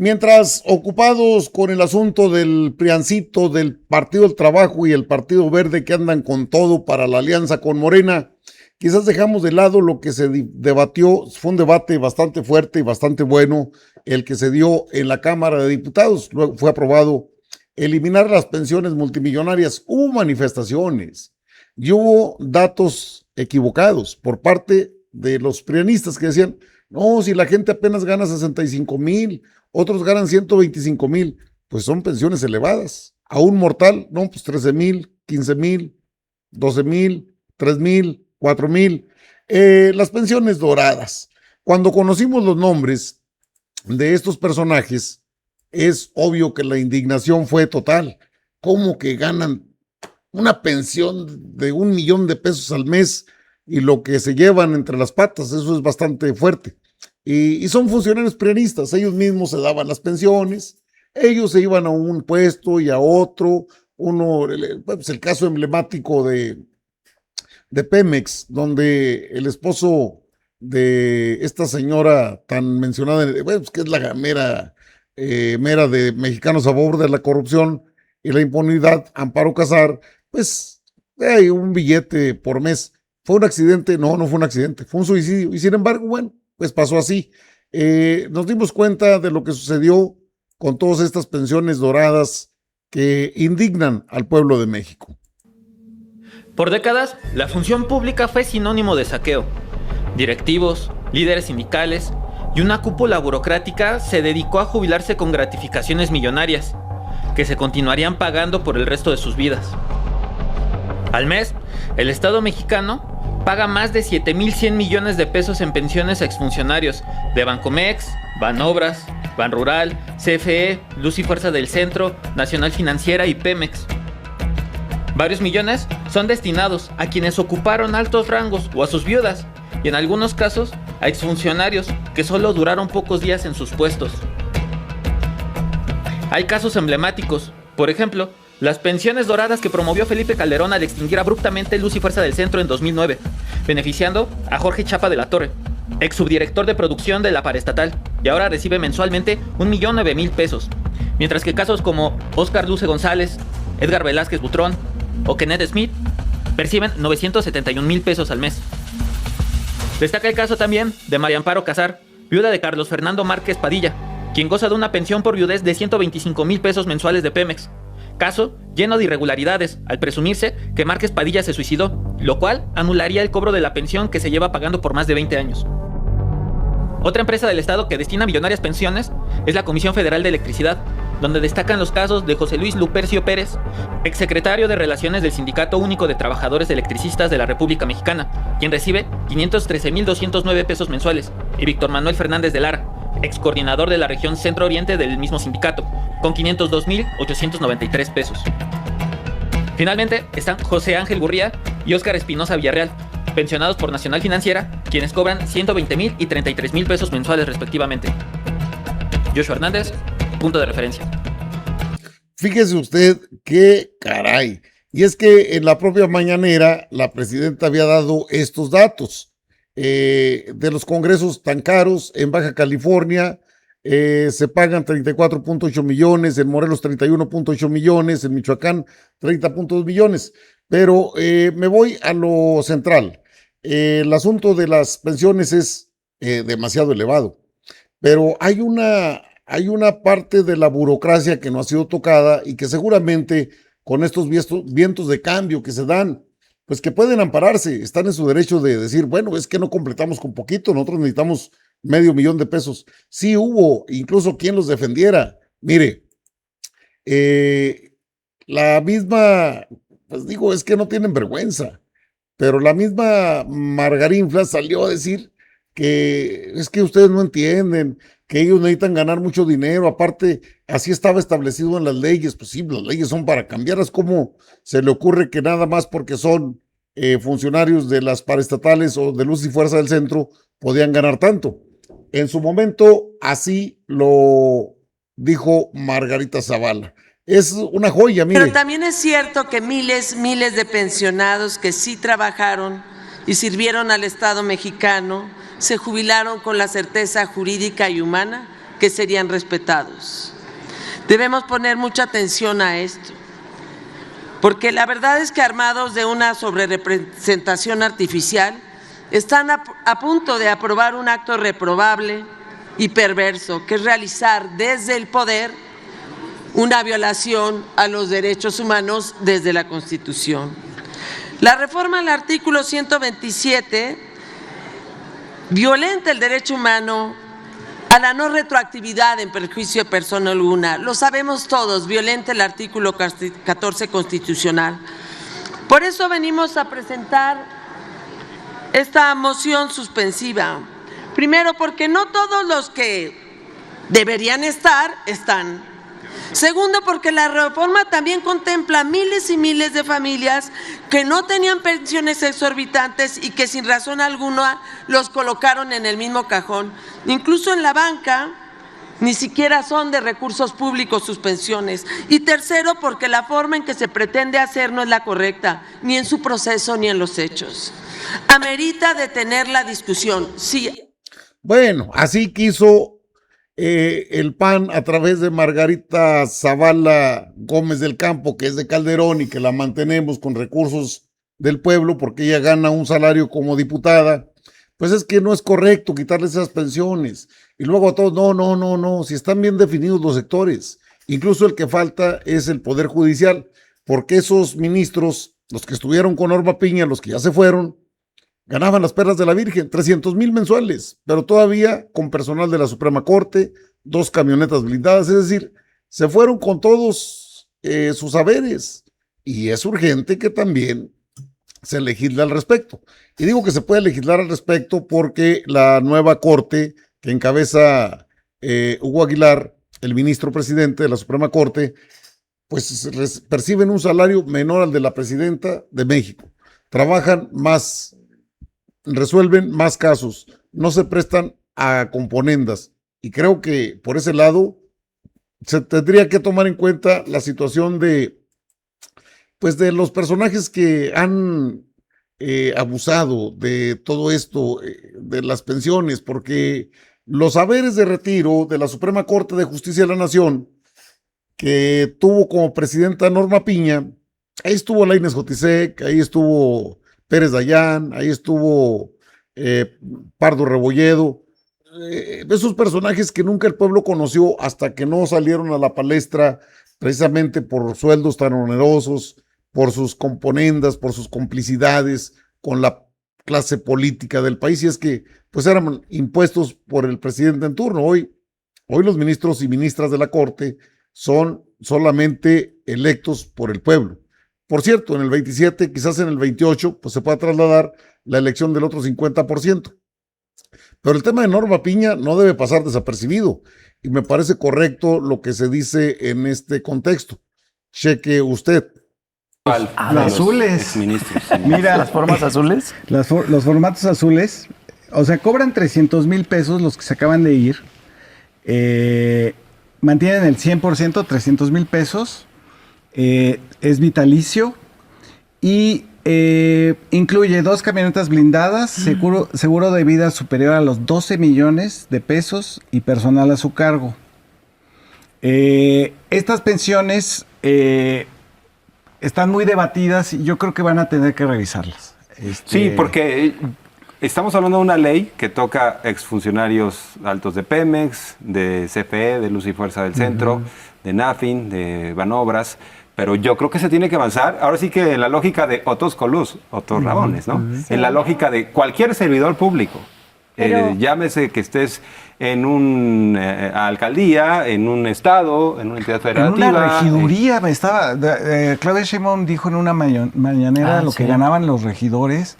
Mientras ocupados con el asunto del PRIANcito, del Partido del Trabajo y el Partido Verde que andan con todo para la alianza con Morena, quizás dejamos de lado lo que se debatió. Fue un debate bastante fuerte y bastante bueno el que se dio en la Cámara de Diputados. Luego fue aprobado eliminar las pensiones multimillonarias. Hubo manifestaciones y hubo datos equivocados por parte de los prianistas que decían, no, si la gente apenas gana 65,000, otros ganan 125,000, pues son pensiones elevadas. A un mortal, no, pues 13,000, 15,000, 12,000, 3,000, 4,000. Las pensiones doradas. Cuando conocimos los nombres de estos personajes, es obvio que la indignación fue total. ¿Cómo que ganan una pensión de 1,000,000 de pesos al mes y lo que se llevan entre las patas? Eso es bastante fuerte. Y son funcionarios prianistas, ellos mismos se daban las pensiones, ellos se iban a un puesto y a otro. Pues el caso emblemático de Pemex, donde el esposo de esta señora tan mencionada, pues que es la mera de Mexicanos a favor de la corrupción y la impunidad, Amparo Casar, pues hay un billete por mes. ¿Fue un accidente? No, no fue un accidente, fue un suicidio. Y sin embargo, bueno, pues pasó así. Nos dimos cuenta de lo que sucedió con todas estas pensiones doradas que indignan al pueblo de México. Por décadas, la función pública fue sinónimo de saqueo. Directivos, líderes sindicales y una cúpula burocrática se dedicó a jubilarse con gratificaciones millonarias, que se continuarían pagando por el resto de sus vidas. Al mes, el Estado mexicano paga más de 7,100 millones de pesos en pensiones a exfuncionarios de Bancomex, Banobras, Banrural, CFE, Luz y Fuerza del Centro, Nacional Financiera y Pemex. Varios millones son destinados a quienes ocuparon altos rangos o a sus viudas, y en algunos casos a exfuncionarios que solo duraron pocos días en sus puestos. Hay casos emblemáticos, por ejemplo, las pensiones doradas que promovió Felipe Calderón al extinguir abruptamente Luz y Fuerza del Centro en 2009, beneficiando a Jorge Chapa de la Torre, ex subdirector de producción de la paraestatal, y ahora recibe mensualmente 1,009,000 pesos, mientras que casos como Óscar Luce González, Edgar Velázquez Butrón o Kenneth Smith perciben 971,000 pesos al mes. Destaca el caso también de María Amparo Casar, viuda de Carlos Fernando Márquez Padilla, quien goza de una pensión por viudez de 125,000 pesos mensuales de Pemex. Caso lleno de irregularidades, al presumirse que Márquez Padilla se suicidó, lo cual anularía el cobro de la pensión que se lleva pagando por más de 20 años. Otra empresa del Estado que destina millonarias pensiones es la Comisión Federal de Electricidad, donde destacan los casos de José Luis Lupercio Pérez, exsecretario de Relaciones del Sindicato Único de Trabajadores Electricistas de la República Mexicana, quien recibe 513,209 pesos mensuales, y Víctor Manuel Fernández de Lara, excoordinador de la región Centro-Oriente del mismo sindicato, con 502,893 pesos. Finalmente están José Ángel Gurría y Óscar Espinosa Villarreal, pensionados por Nacional Financiera, quienes cobran 120,000 y 33,000 pesos mensuales respectivamente. Joshua Hernández, punto de referencia. Fíjese usted qué caray. Y es que en la propia mañanera la presidenta había dado estos datos de los congresos tan caros. En Baja California se pagan 34,8 millones, en Morelos 31,8 millones, en Michoacán 30,2 millones. Pero me voy a lo central. El asunto de las pensiones es demasiado elevado, pero hay una parte de la burocracia que no ha sido tocada y que seguramente con estos vientos de cambio que se dan, pues que pueden ampararse, están en su derecho de decir, bueno, es que no completamos con poquito, nosotros necesitamos 500,000 de pesos. Sí hubo incluso quien los defendiera. Mire, la misma, pues digo, es que no tienen vergüenza, pero la misma Margarinfla salió a decir que es que ustedes no entienden, que ellos necesitan ganar mucho dinero, aparte así estaba establecido en las leyes. Pues sí, las leyes son para cambiarlas. ¿Cómo se le ocurre que nada más porque son funcionarios de las paraestatales o de Luz y Fuerza del Centro podían ganar tanto? En su momento así lo dijo Margarita Zavala. Es una joya, mire. Pero también es cierto que miles de pensionados que sí trabajaron y sirvieron al Estado mexicano se jubilaron con la certeza jurídica y humana que serían respetados. Debemos poner mucha atención a esto, porque la verdad es que armados de una sobrerepresentación artificial, están a punto de aprobar un acto reprobable y perverso, que es realizar desde el poder una violación a los derechos humanos desde la Constitución. La reforma al artículo 127 violenta el derecho humano a la no retroactividad en perjuicio de persona alguna. Lo sabemos todos, violenta el artículo 14 constitucional. Por eso venimos a presentar esta moción suspensiva. Primero, porque no todos los que deberían estar, están. Segundo, porque la reforma también contempla miles y miles de familias que no tenían pensiones exorbitantes y que sin razón alguna los colocaron en el mismo cajón. Incluso en la banca ni siquiera son de recursos públicos sus pensiones. Y tercero, porque la forma en que se pretende hacer no es la correcta, ni en su proceso ni en los hechos. Amerita detener la discusión. Sí. Bueno, así quiso el PAN a través de Margarita Zavala Gómez del Campo, que es de Calderón y que la mantenemos con recursos del pueblo porque ella gana un salario como diputada. Pues es que no es correcto quitarle esas pensiones. Y luego a todos, no, si están bien definidos los sectores. Incluso el que falta es el Poder Judicial, porque esos ministros, los que estuvieron con Norma Piña, los que ya se fueron, ganaban las perlas de la Virgen, 300,000 mensuales, pero todavía con personal de la Suprema Corte, 2 camionetas blindadas, es decir, se fueron con todos sus haberes. Y es urgente que también se legisle al respecto. Y digo que se puede legislar al respecto porque la nueva Corte que encabeza Hugo Aguilar, el ministro presidente de la Suprema Corte, pues perciben un salario menor al de la presidenta de México. Trabajan más, resuelven más casos, no se prestan a componendas. Y creo que por ese lado se tendría que tomar en cuenta la situación de los personajes que han abusado de todo esto, de las pensiones, porque los haberes de retiro de la Suprema Corte de Justicia de la Nación, que tuvo como presidenta Norma Piña, ahí estuvo Lainez Jotisek, ahí estuvo Pérez Dayán, ahí estuvo Pardo Rebolledo, esos personajes que nunca el pueblo conoció hasta que no salieron a la palestra precisamente por sueldos tan onerosos, por sus componendas, por sus complicidades con la clase política del país, y es que pues eran impuestos por el presidente en turno. Hoy los ministros y ministras de la Corte son solamente electos por el pueblo. Por cierto, en el 27, quizás en el 28, pues se pueda trasladar la elección del otro 50%. Pero el tema de Norma Piña no debe pasar desapercibido, y me parece correcto lo que se dice en este contexto. Cheque usted. Las azules. Mira, las formas azules. Los formatos azules. O sea, cobran 300,000 pesos los que se acaban de ir. Mantienen el 100%, 300,000 pesos. Es vitalicio. Y incluye 2 camionetas blindadas, seguro de vida superior a los 12 millones de pesos y personal a su cargo. Estas pensiones están muy debatidas y yo creo que van a tener que revisarlas. Sí, porque estamos hablando de una ley que toca exfuncionarios altos de Pemex, de CFE, de Luz y Fuerza del Centro, de NAFIN, de Banobras, pero yo creo que se tiene que avanzar, ahora sí que en la lógica de Otos Colús, Otos Rabones, ¿no? Sí. En la lógica de cualquier servidor público. Llámese que estés en una alcaldía, en un estado, en una entidad federativa. En una regiduría, Claudia Sheinbaum dijo en una mañanera que ganaban los regidores.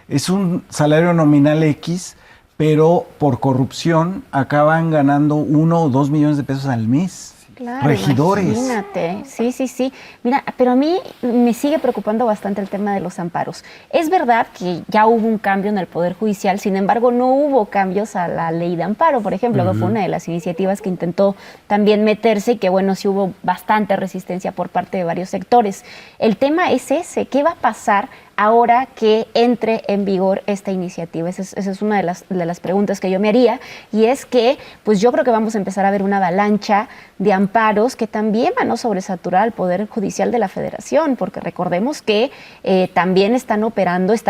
Es un salario nominal X, pero por corrupción acaban ganando 1 o 2 millones de pesos al mes. Claro, regidores. Imagínate, sí. Mira, pero a mí me sigue preocupando bastante el tema de los amparos. Es verdad que ya hubo un cambio en el Poder Judicial, sin embargo no hubo cambios a la ley de amparo, por ejemplo, que fue una de las iniciativas que intentó también meterse y que bueno, sí hubo bastante resistencia por parte de varios sectores. El tema es ese, ¿qué va a pasar ahora que entre en vigor esta iniciativa? Esa es una de las preguntas que yo me haría, y es que pues yo creo que vamos a empezar a ver una avalancha de amparos que también van a sobresaturar al Poder Judicial de la Federación, porque recordemos que también están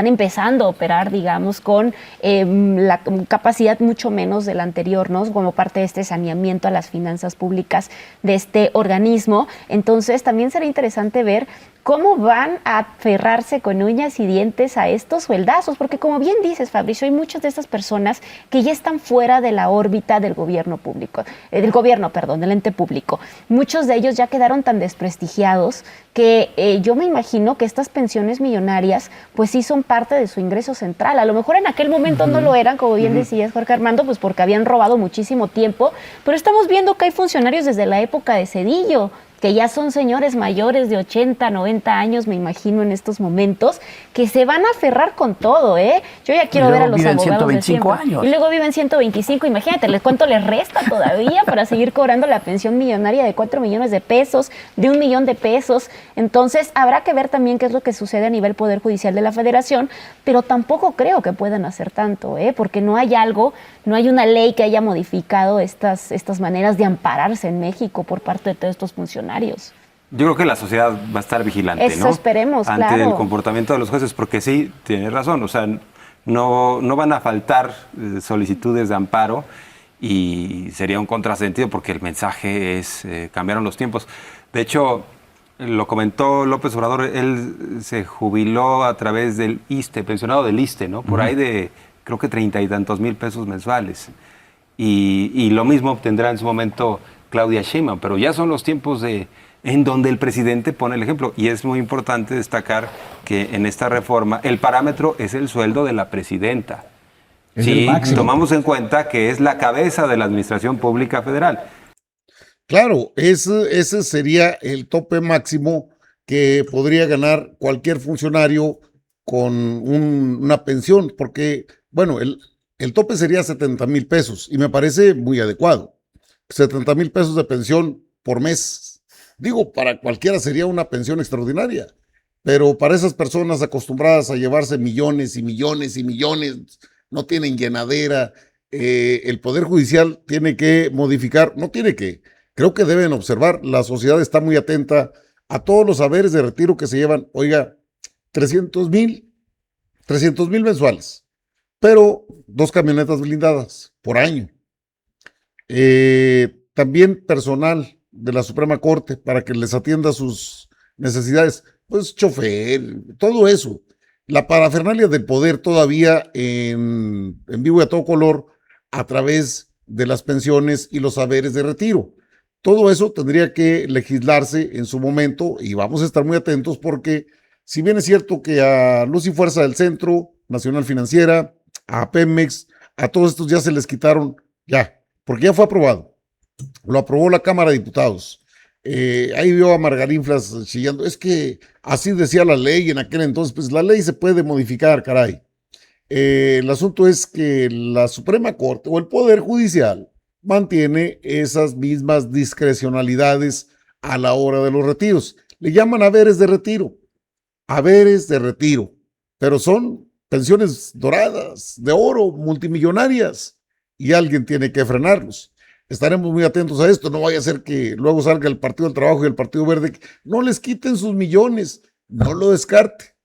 empezando a operar, digamos, con la capacidad mucho menos de la anterior, ¿no? Como parte de este saneamiento a las finanzas públicas de este organismo. Entonces también será interesante ver cómo van a aferrarse con uñas y dientes a estos sueldazos, porque como bien dices, Fabricio, hay muchas de estas personas que ya están fuera de la órbita del gobierno público, del ente público. Muchos de ellos ya quedaron tan desprestigiados que yo me imagino que estas pensiones millonarias pues sí son parte de su ingreso central. A lo mejor en aquel momento no lo eran, como bien decías, Jorge Armando, pues porque habían robado muchísimo tiempo, pero estamos viendo que hay funcionarios desde la época de Zedillo, que ya son señores mayores de 80, 90 años, me imagino en estos momentos, que se van a aferrar con todo, ¿eh? Yo ya quiero ver a los abogados de siempre. Años. Y luego viven 125, imagínate, ¿cuánto les resta todavía para seguir cobrando la pensión millonaria de 4 millones de pesos, de 1 millón de pesos? Entonces, habrá que ver también qué es lo que sucede a nivel Poder Judicial de la Federación, pero tampoco creo que puedan hacer tanto, porque no hay una ley que haya modificado estas maneras de ampararse en México por parte de todos estos funcionarios. Yo creo que la sociedad va a estar vigilante, Eso ¿no? esperemos, ante claro. el comportamiento de los jueces, porque sí, tiene razón, o sea, no van a faltar solicitudes de amparo y sería un contrasentido porque el mensaje es, cambiaron los tiempos. De hecho, lo comentó López Obrador, él se jubiló a través del ISSSTE, pensionado del ISSSTE, ¿no? Por ahí de, creo que 30 y tantos mil pesos mensuales. Y lo mismo obtendrá en su momento Claudia Sheinbaum, pero ya son los tiempos en donde el presidente pone el ejemplo. Y es muy importante destacar que en esta reforma el parámetro es el sueldo de la presidenta. Sí, tomamos en cuenta que es la cabeza de la Administración Pública Federal. Claro, ese sería el tope máximo que podría ganar cualquier funcionario con una pensión, porque, bueno, el tope sería 70,000 pesos y me parece muy adecuado. 70,000 pesos de pensión por mes. Digo, para cualquiera sería una pensión extraordinaria, pero para esas personas acostumbradas a llevarse millones y millones y millones, no tienen llenadera, el Poder Judicial tiene que modificar, creo que deben observar, la sociedad está muy atenta a todos los haberes de retiro que se llevan, oiga, 300,000 mensuales, pero 2 camionetas blindadas por año. También personal de la Suprema Corte para que les atienda sus necesidades, pues chofer, todo eso. La parafernalia del poder todavía en vivo y a todo color a través de las pensiones y los haberes de retiro. Todo eso tendría que legislarse en su momento y vamos a estar muy atentos porque si bien es cierto que a Luz y Fuerza del Centro, Nacional Financiera, a Pemex, a todos estos ya se les quitaron, porque ya fue aprobado. Lo aprobó la Cámara de Diputados. Ahí vio a Margarinflas chillando. Es que así decía la ley en aquel entonces. Pues la ley se puede modificar, caray. El asunto es que la Suprema Corte o el Poder Judicial mantiene esas mismas discrecionalidades a la hora de los retiros. Le llaman haberes de retiro. Haberes de retiro. Pero son pensiones doradas, de oro, multimillonarias. Y alguien tiene que frenarlos. Estaremos muy atentos a esto, no vaya a ser que luego salga el Partido del Trabajo y el Partido Verde, no les quiten sus millones, no lo descarte.